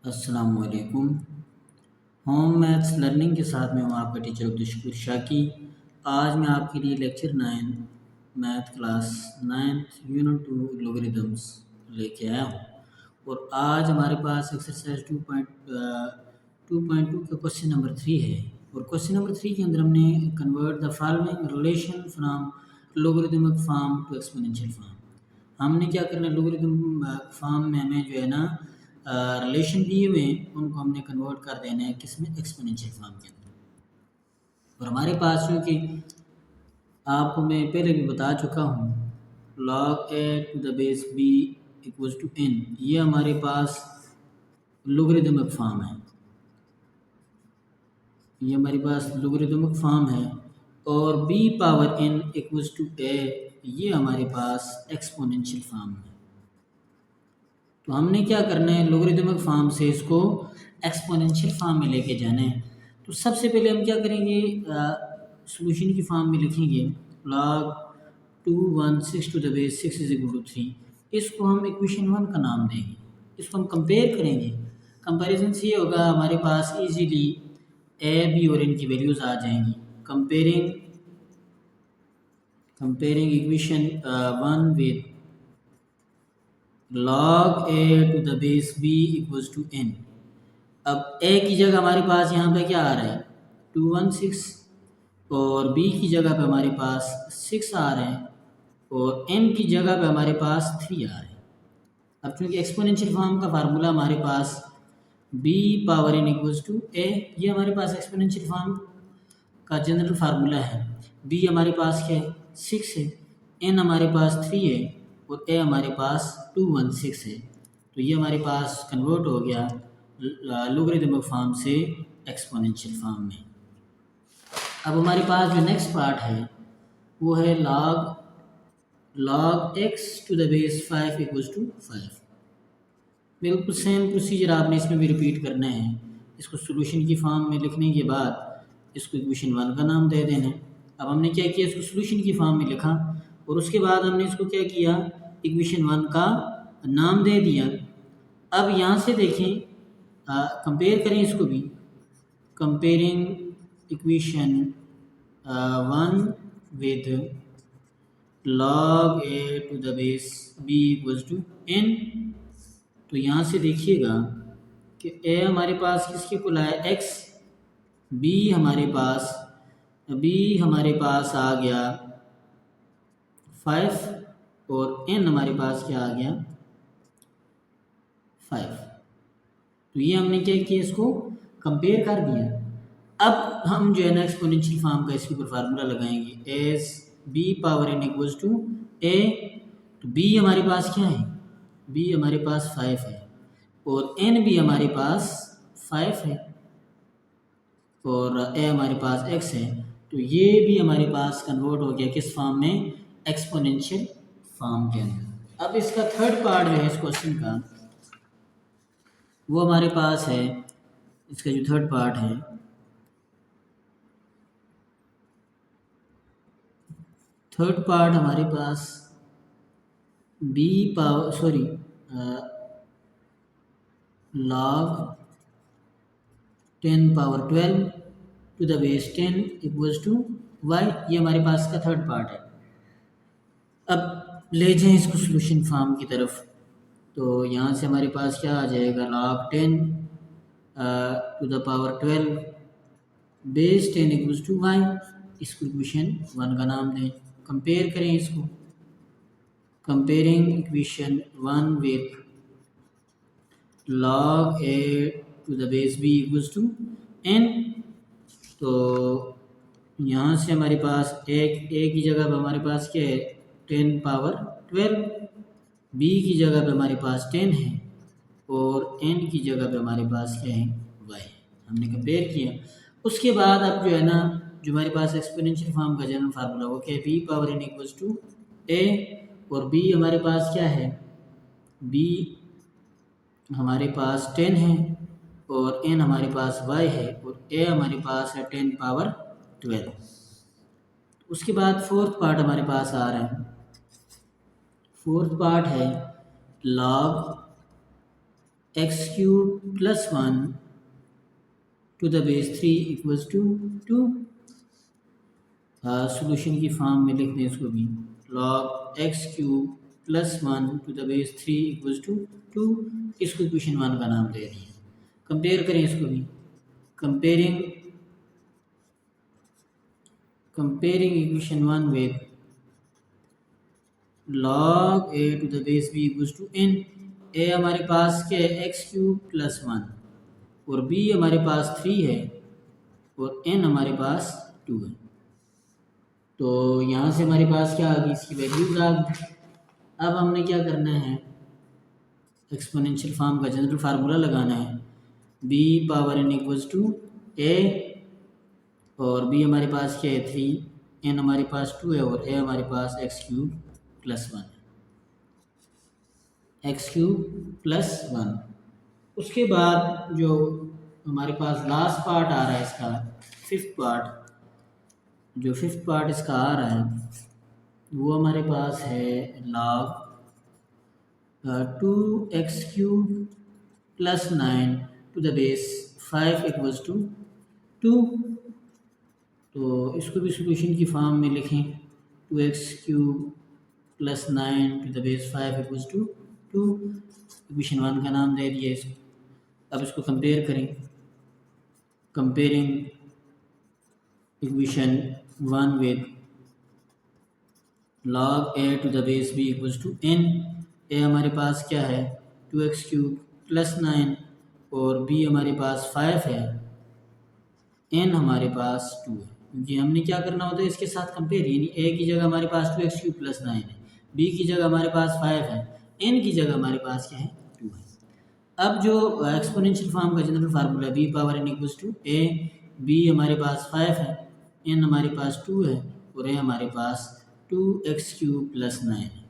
अस्सलाम वालेकुम। Home maths learning के साथ में हूँ आपका टीचर अब्दुल शाकी। आज मैं आपके लिए lecture 9 math class 9th unit 2 लोगरिदम्स लेके आया हूँ। और आज हमारे पास एक्सरसाइज 2.2 का क्वेश्चन नंबर 3 है। और क्वेश्चन नंबर 3 के अंदर हमने convert the following relation from logarithmic form to exponential form. हमने क्या करना है, लोगरिदम फॉर्म में हमें जो है ना रिलेशन दिए हुए हैं उनको हमने कन्वर्ट कर देना है किसमें, एक्सपोनेंशियल फॉर्म के अंदर। और हमारे पास क्योंकि आपको मैं पहले भी बता चुका हूँ log a to the base b equals to n, ये हमारे पास लोगरिदमिक फॉर्म है, ये हमारे पास लोगरिदमिक फॉर्म है। और b power n equals to a, ये हमारे पास एक्सपोनेंशियल फॉर्म है। तो हमने क्या करना है, लोगरिदमिक फॉर्म से इसको एक्सपोनेंशियल फॉर्म में लेके जाना है। तो सबसे पहले हम क्या करेंगे, सॉल्यूशन की फॉर्म में लिखेंगे log 216 to the base 6 is equal to 3। इसको हम इक्वेशन 1 का नाम देंगे, इसको हम कंपेयर करेंगे। कंपैरिजन से ये होगा हमारे पास इजीली ए बी और इनकी वैल्यूज़ आ जाएंगी। Comparing equation 1 with log a to the base b equals to n। अब a की जगह हमारे पास यहाँ पे क्या आ रहा है 216, और b की जगह पे हमारे पास 6 आ रहे हैं, और n की जगह पे हमारे पास 3 आ रहे हैं। अब चूंकि एक्सपोनेंशियल फॉर्म का फार्मूला हमारे पास b power n equals to a, ये हमारे पास एक्सपोनेंशियल फॉर्म का जनरल फार्मूला है। b हमारे पास क्या है 6 है, n हमारे पास 3 है, और a हमारे पास 216 है। तो ये हमारे पास कन्वर्ट हो गया लोगरिदमिक फॉर्म से एक्सपोनेंशियल फॉर्म में। अब हमारे पास जो नेक्स्ट पार्ट है वो है log x to the base 5 equals to 5। बिल्कुल सेम प्रोसीजर आपने इसमें भी रिपीट करना है। इसको सॉल्यूशन की फॉर्म में लिखने के बाद इसको इक्वेशन 1 का नाम दे देना है। अब हमने क्या किया, इसको सॉल्यूशन की फॉर्म में लिखा, और उसके बाद हमने इसको क्या किया, इक्वेशन 1 का नाम दे दिया। अब यहाँ से देखें, कंपेयर करें इसको भी, comparing equation 1 with log a to the base b equals to n। तो यहाँ से देखिएगा कि a हमारे पास किसके कुल आया x, b हमारे पास आ गया 5, और n हमारे पास क्या आ गया 5। तो ये हमने क्या किया, इसको कंपेयर कर दिया। अब हम जो है ना एक्सपोनेंशियल फॉर्म का इसके ऊपर फार्मूला लगाएंगे, as b power n equals to a। तो b हमारे पास क्या है, b हमारे पास 5 है, और n भी हमारे पास 5 है, और a हमारे पास x है। तो ये भी हमारे पास कन्वर्ट हो गया किस फॉर्म में, एक्सपोनेंशियल फॉर्म के अंदर। अब इसका थर्ड पार्ट जो है इस क्वेश्चन का, वो हमारे पास है, इसका जो थर्ड पार्ट है, थर्ड पार्ट हमारे पास b power log 10 power 12 to the base 10 equals to y, ये हमारे पास का थर्ड पार्ट है। अब ले जाएं इसको सॉल्यूशन फॉर्म की तरफ। तो यहाँ से हमारे पास क्या आ जाएगा, log 10 to the power 12 base 10 equals to y। इसको इक्वेशन 1 का नाम दें। कंपेयर करें इसको, comparing equation 1 with log a to the base b equals to n। तो यहाँ से हमारे पास एक a की जगह पर हमारे पास क्या है 10 पावर 12, b की जगह पे हमारे पास 10 है, और n की जगह पे हमारे पास क्या है y। हमने कंपेयर किया। उसके बाद अब जो है ना, जो हमारे पास एक्सपोनेंशियल फॉर्म का जनरल फार्मूला वो क्या है, b power n equals to a, और b हमारे पास क्या है, b हमारे पास 10 है, और n हमारे पास y है, और a हमारे पास है 10 पावर 12। उसके बाद फोर्थ पार्ट हमारे पास आ रहा है, फोर्थ पार्ट है log x cube plus 1 to the base 3 equals to 2। Solution की फॉर्म में लिख दें इसको भी, log x cube plus 1 to the base 3 equals to 2। इसको इक्वेशन 1 का नाम दे रही है। कंपेयर करें इसको भी, comparing equation 1 with log a to the base b equals to n। a हमारे पास क्या है, एक्स क्यूब प्लस 1 और b हमारे पास 3 है और n हमारे पास 2 है। तो यहाँ से हमारे पास क्या आ गई, इसकी वैल्यूज आ गई। अब हमने क्या करना है, एक्सपोनेंशियल फॉर्म का जनरल फार्मूला लगाना है, b power n equals to a और b हमारे पास क्या है 3, n हमारे पास 2 है और a हमारे पास x cube plus 1 x cube plus 1। उसके बाद जो हमारे पास लास्ट पार्ट आ रहा है इसका, फिफ्थ पार्ट इसका आ रहा है वो हमारे पास है log 2x cube plus 9 to the base 5 equals to 2। तो इसको भी सोल्यूशन की फॉर्म में लिखें, 2x cube plus 9 to the base 5 equals to 2। Equation 1 का नाम दे दिया इसको। अब इसको कंपेयर करें, comparing equation 1 with log a to the base b equals to n। a हमारे पास क्या है 2x क्यूब प्लस 9 और b हमारे पास 5 है, n हमारे पास 2 है। क्योंकि हमने क्या करना होता है इसके साथ कंपेयर, यानी a की जगह हमारे पास 2x क्यूब प्लस 9 है, b की जगह हमारे पास 5 है, n की जगह हमारे पास क्या है 2 है। अब जो एक्सपोनेंशियल फॉर्म का general formula b power n equals to a, b हमारे पास 5 है, n हमारे पास 2 है और a हमारे पास 2x क्यूब प्लस 9 है।